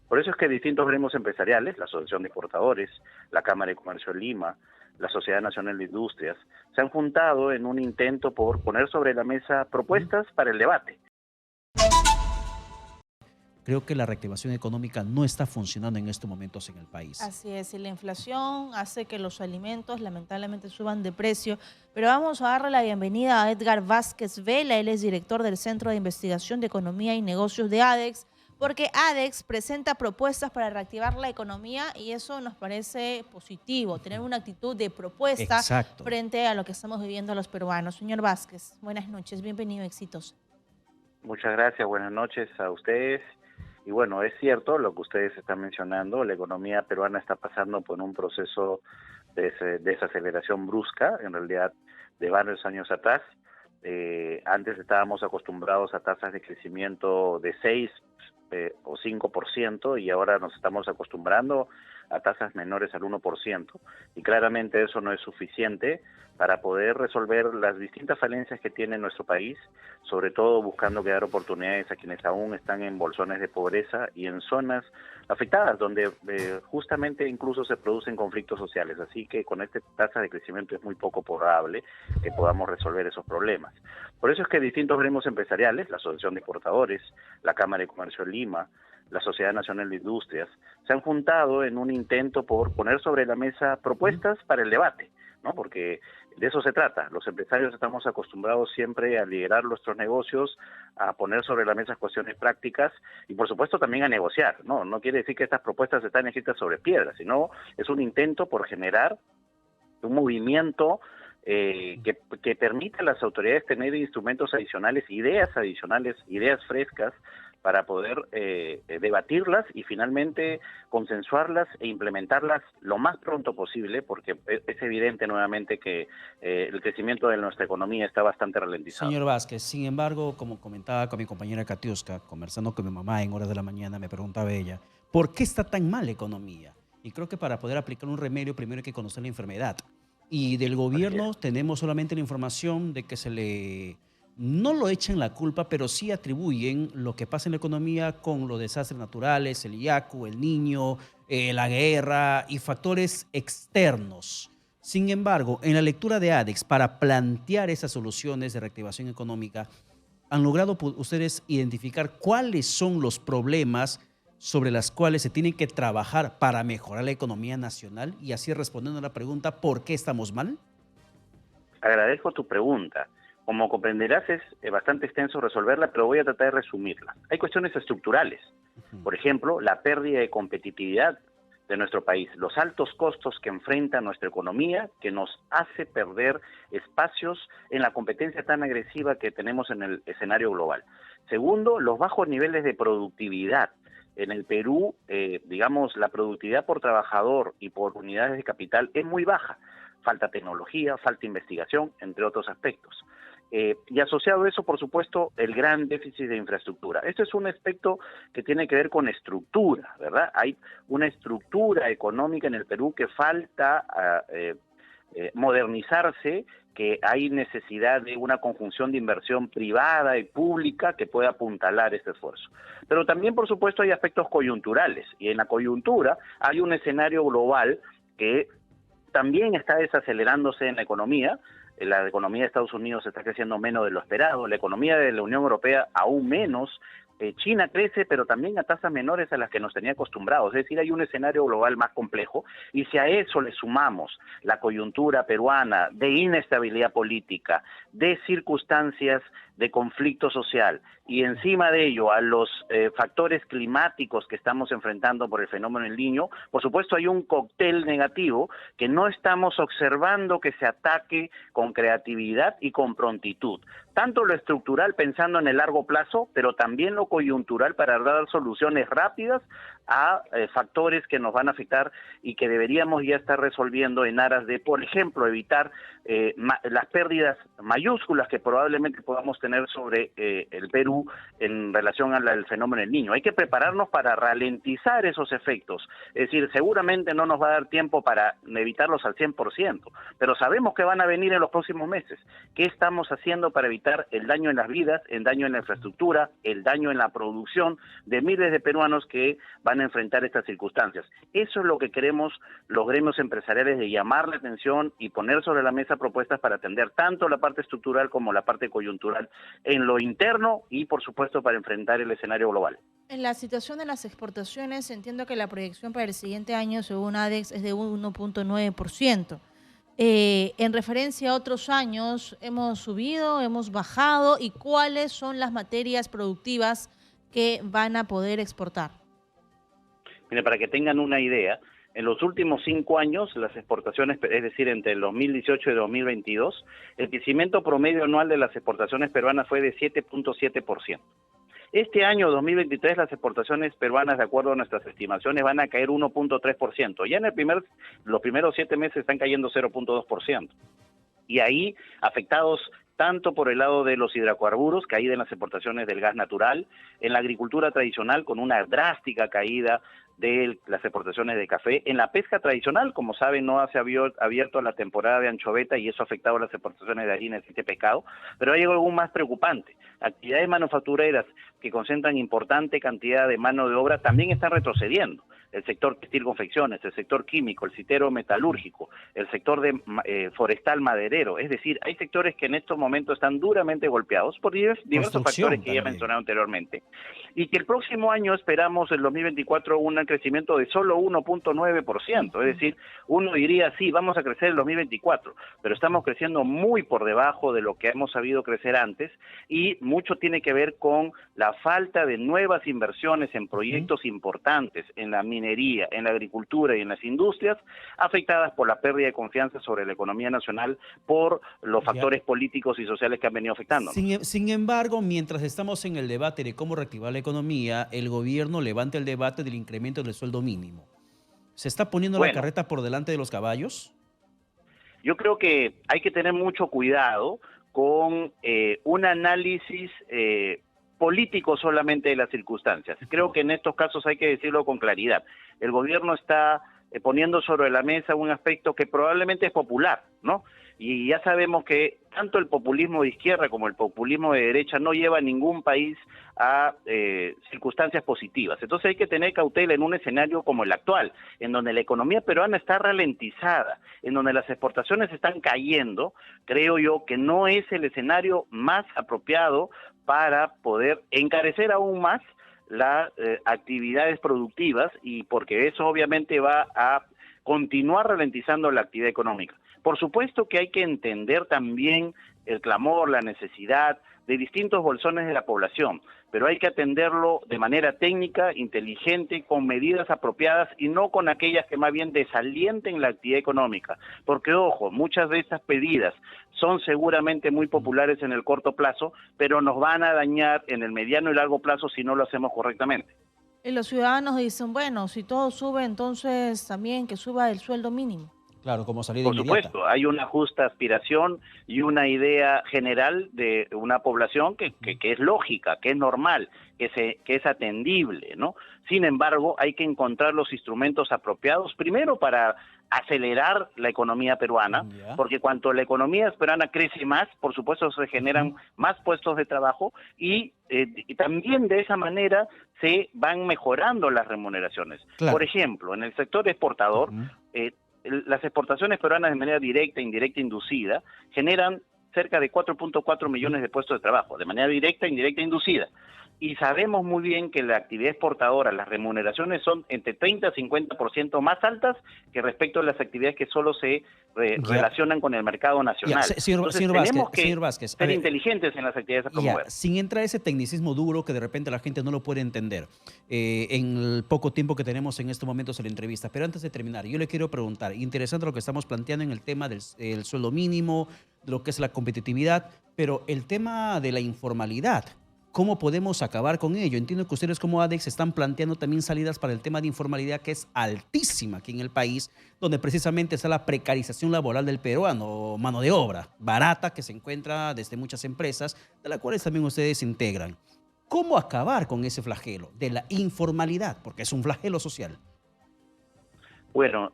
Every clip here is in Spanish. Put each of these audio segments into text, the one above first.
Por eso es que distintos gremios empresariales, la Asociación de Exportadores, la Cámara de Comercio de Lima, la Sociedad Nacional de Industrias, se han juntado en un intento por poner sobre la mesa propuestas para el debate. Creo que la reactivación económica no está funcionando en estos momentos en el país. Así es, y la inflación hace que los alimentos lamentablemente suban de precio, pero vamos a darle la bienvenida a Edgar Vázquez Vela, él es director del Centro de Investigación de Economía y Negocios de ADEX, porque ADEX presenta propuestas para reactivar la economía y eso nos parece positivo, tener una actitud de propuesta Exacto. frente a lo que estamos viviendo los peruanos. Señor Vázquez, buenas noches, bienvenido, éxitos. Muchas gracias, buenas noches a ustedes. Y bueno, es cierto lo que ustedes están mencionando, la economía peruana está pasando por un proceso de desaceleración brusca, en realidad de varios años atrás. Antes estábamos acostumbrados a tasas de crecimiento de 6 o 5% y ahora nos estamos acostumbrando a tasas menores al 1%. Y claramente eso no es suficiente para poder resolver las distintas falencias que tiene nuestro país, sobre todo buscando crear oportunidades a quienes aún están en bolsones de pobreza y en zonas afectadas, donde justamente incluso se producen conflictos sociales. Así que con esta tasa de crecimiento es muy poco probable que podamos resolver esos problemas. Por eso es que distintos gremios empresariales, la Asociación de Exportadores, la Cámara de Comercio de Lima, la Sociedad Nacional de Industrias, se han juntado en un intento por poner sobre la mesa propuestas para el debate, ¿no? Porque de eso se trata. Los empresarios estamos acostumbrados siempre a liderar nuestros negocios, a poner sobre la mesa cuestiones prácticas y por supuesto también a negociar, ¿no? No quiere decir que estas propuestas están escritas sobre piedra, sino es un intento por generar un movimiento que permita a las autoridades tener instrumentos adicionales, ideas frescas, para poder debatirlas y finalmente consensuarlas e implementarlas lo más pronto posible, porque es evidente nuevamente que el crecimiento de nuestra economía está bastante ralentizado. Señor Vázquez, sin embargo, como comentaba con mi compañera Katiuska, conversando con mi mamá en horas de la mañana, me preguntaba ella, ¿por qué está tan mal la economía? Y creo que para poder aplicar un remedio primero hay que conocer la enfermedad. Y del gobierno tenemos solamente la información de que no lo echan la culpa, pero sí atribuyen lo que pasa en la economía con los desastres naturales, el Yaku, el Niño, la guerra y factores externos. Sin embargo, en la lectura de ADEX, para plantear esas soluciones de reactivación económica, ¿han logrado ustedes identificar cuáles son los problemas sobre los cuales se tienen que trabajar para mejorar la economía nacional? Y así respondiendo a la pregunta, ¿por qué estamos mal? Agradezco tu pregunta. Como comprenderás, es bastante extenso resolverla, pero voy a tratar de resumirla. Hay cuestiones estructurales. Por ejemplo, la pérdida de competitividad de nuestro país, los altos costos que enfrenta nuestra economía, que nos hace perder espacios en la competencia tan agresiva que tenemos en el escenario global. Segundo, los bajos niveles de productividad. En el Perú, digamos, la productividad por trabajador y por unidades de capital es muy baja. Falta tecnología, falta investigación, entre otros aspectos. Y asociado a eso, por supuesto, el gran déficit de infraestructura. Este es un aspecto que tiene que ver con estructura, ¿verdad? Hay una estructura económica en el Perú que falta modernizarse, que hay necesidad de una conjunción de inversión privada y pública que pueda apuntalar este esfuerzo. Pero también, por supuesto, hay aspectos coyunturales, y en la coyuntura hay un escenario global que también está desacelerándose en la economía. La economía de Estados Unidos está creciendo menos de lo esperado, la economía de la Unión Europea aún menos. China crece, pero también a tasas menores a las que nos tenía acostumbrados. Es decir, hay un escenario global más complejo, y si a eso le sumamos la coyuntura peruana de inestabilidad política, de circunstancias de conflicto social, y encima de ello a los factores climáticos que estamos enfrentando por el fenómeno del Niño, por supuesto hay un cóctel negativo que no estamos observando que se ataque con creatividad y con prontitud. Tanto lo estructural pensando en el largo plazo, pero también lo coyuntural para dar soluciones rápidas a factores que nos van a afectar y que deberíamos ya estar resolviendo en aras de, por ejemplo, evitar las pérdidas mayúsculas que probablemente podamos tener sobre el Perú en relación al fenómeno del Niño. Hay que prepararnos para ralentizar esos efectos. Es decir, seguramente no nos va a dar tiempo para evitarlos al 100%, pero sabemos que van a venir en los próximos meses. ¿Qué estamos haciendo para evitar enfrentar el daño en las vidas, el daño en la infraestructura, el daño en la producción de miles de peruanos que van a enfrentar estas circunstancias. Eso es lo que queremos los gremios empresariales, de llamar la atención y poner sobre la mesa propuestas para atender tanto la parte estructural como la parte coyuntural en lo interno y, por supuesto, para enfrentar el escenario global. En la situación de las exportaciones, entiendo que la proyección para el siguiente año, según ADEX, es de 1.9%. En referencia a otros años, ¿hemos subido, hemos bajado? ¿Y cuáles son las materias productivas que van a poder exportar? Mire, para que tengan una idea, en los últimos 5 años, las exportaciones, es decir, entre el 2018 y 2022, el crecimiento promedio anual de las exportaciones peruanas fue de 7.7%. Este año 2023 las exportaciones peruanas, de acuerdo a nuestras estimaciones, van a caer 1.3%. Ya en los primeros 7 meses están cayendo 0.2%. Y ahí afectados tanto por el lado de los hidrocarburos, caída en las exportaciones del gas natural, en la agricultura tradicional con una drástica caída de las exportaciones de café, en la pesca tradicional, como saben, no se ha abierto la temporada de anchoveta y eso ha afectado las exportaciones de harinas y de pescado, pero hay algo más preocupante: actividades manufactureras que concentran importante cantidad de mano de obra también están retrocediendo. El sector textil confecciones, el sector químico, el citero metalúrgico, el sector de forestal maderero. Es decir, hay sectores que en estos momentos están duramente golpeados por diversos factores que ya mencioné anteriormente. Y que el próximo año esperamos, el 2024, un crecimiento de solo 1.9%. Es decir, uno diría, sí, vamos a crecer el 2024, pero estamos creciendo muy por debajo de lo que hemos sabido crecer antes, y mucho tiene que ver con la falta de nuevas inversiones en proyectos importantes, en la minería, en la agricultura y en las industrias, afectadas por la pérdida de confianza sobre la economía nacional por los factores políticos y sociales que han venido afectando. Sin embargo, mientras estamos en el debate de cómo reactivar la economía, el gobierno levanta el debate del incremento del sueldo mínimo. ¿Se está poniendo la carreta por delante de los caballos? Yo creo que hay que tener mucho cuidado con un análisis político solamente de las circunstancias. Creo que en estos casos hay que decirlo con claridad. El gobierno está poniendo sobre la mesa un aspecto que probablemente es popular, ¿no? Y ya sabemos que tanto el populismo de izquierda como el populismo de derecha no lleva a ningún país a circunstancias positivas. Entonces hay que tener cautela en un escenario como el actual, en donde la economía peruana está ralentizada, en donde las exportaciones están cayendo. Creo yo que no es el escenario más apropiado para poder encarecer aún más las actividades productivas, y porque eso obviamente va a continuar ralentizando la actividad económica. Por supuesto que hay que entender también el clamor, la necesidad de distintos bolsones de la población, pero hay que atenderlo de manera técnica, inteligente, con medidas apropiadas y no con aquellas que más bien desalienten la actividad económica. Porque, ojo, muchas de estas medidas son seguramente muy populares en el corto plazo, pero nos van a dañar en el mediano y largo plazo si no lo hacemos correctamente. Y los ciudadanos dicen, bueno, si todo sube, entonces también que suba el sueldo mínimo. Claro, como salida inmediata. Por supuesto, hay una justa aspiración y una idea general de una población que es lógica, que es normal, que es atendible, ¿no? Sin embargo, hay que encontrar los instrumentos apropiados, primero para acelerar la economía peruana, porque cuanto la economía peruana crece más, por supuesto se generan más puestos de trabajo y también de esa manera se van mejorando las remuneraciones. Claro. Por ejemplo, en el sector exportador, las exportaciones peruanas de manera directa, indirecta, inducida, generan cerca de 4.4 millones de puestos de trabajo, de manera directa, indirecta, inducida. Y sabemos muy bien que la actividad exportadora, las remuneraciones son entre 30 y 50% más altas que respecto a las actividades que solo se relacionan con el mercado nacional. Señor Vázquez, ser inteligentes en las actividades a promover. Sin entrar a ese tecnicismo duro que de repente la gente no lo puede entender en el poco tiempo que tenemos en estos momentos en la entrevista. Pero antes de terminar, yo le quiero preguntar, interesante lo que estamos planteando en el tema del sueldo mínimo, de lo que es la competitividad, pero el tema de la informalidad, ¿cómo podemos acabar con ello? Entiendo que ustedes como ADEX están planteando también salidas para el tema de informalidad, que es altísima aquí en el país, donde precisamente está la precarización laboral del peruano, mano de obra barata que se encuentra desde muchas empresas, de las cuales también ustedes se integran. ¿Cómo acabar con ese flagelo de la informalidad? Porque es un flagelo social. Bueno,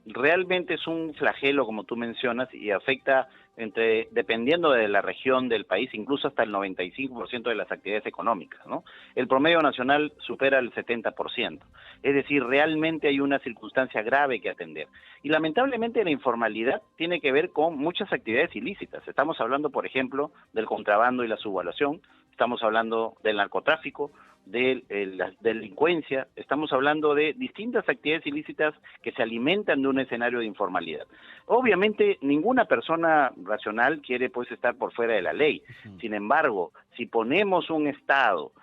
realmente es un flagelo, como tú mencionas, y afecta dependiendo de la región del país, incluso hasta el 95% de las actividades económicas, ¿no? El promedio nacional supera el 70%. Es decir, realmente hay una circunstancia grave que atender. Y lamentablemente la informalidad tiene que ver con muchas actividades ilícitas. Estamos hablando, por ejemplo, del contrabando y la subvaluación, estamos hablando del narcotráfico, de la delincuencia, estamos hablando de distintas actividades ilícitas que se alimentan de un escenario de informalidad. Obviamente, ninguna persona racional quiere pues estar por fuera de la ley. Sin embargo, si ponemos un Estado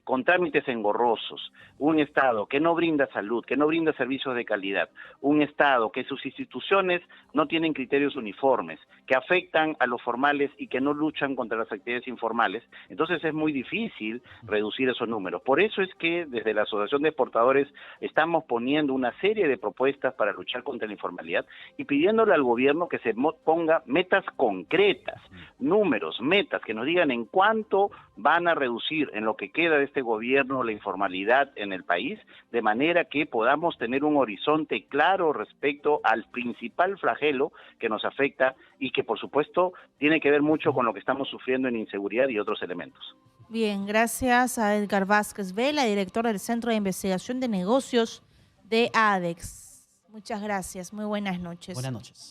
con trámites engorrosos, un Estado que no brinda salud, que no brinda servicios de calidad, un Estado que sus instituciones no tienen criterios uniformes, que afectan a los formales y que no luchan contra las actividades informales, entonces es muy difícil reducir esos números. Por eso es que desde la Asociación de Exportadores estamos poniendo una serie de propuestas para luchar contra la informalidad y pidiéndole al gobierno que se ponga metas concretas, números, metas, que nos digan en cuánto van a reducir en lo que queda de este gobierno la informalidad en el país, de manera que podamos tener un horizonte claro respecto al principal flagelo que nos afecta y que por supuesto tiene que ver mucho con lo que estamos sufriendo en inseguridad y otros elementos. Bien, gracias a Edgar Vázquez Vela, director del Centro de Investigación de Negocios de ADEX. Muchas gracias, muy buenas noches. Buenas noches.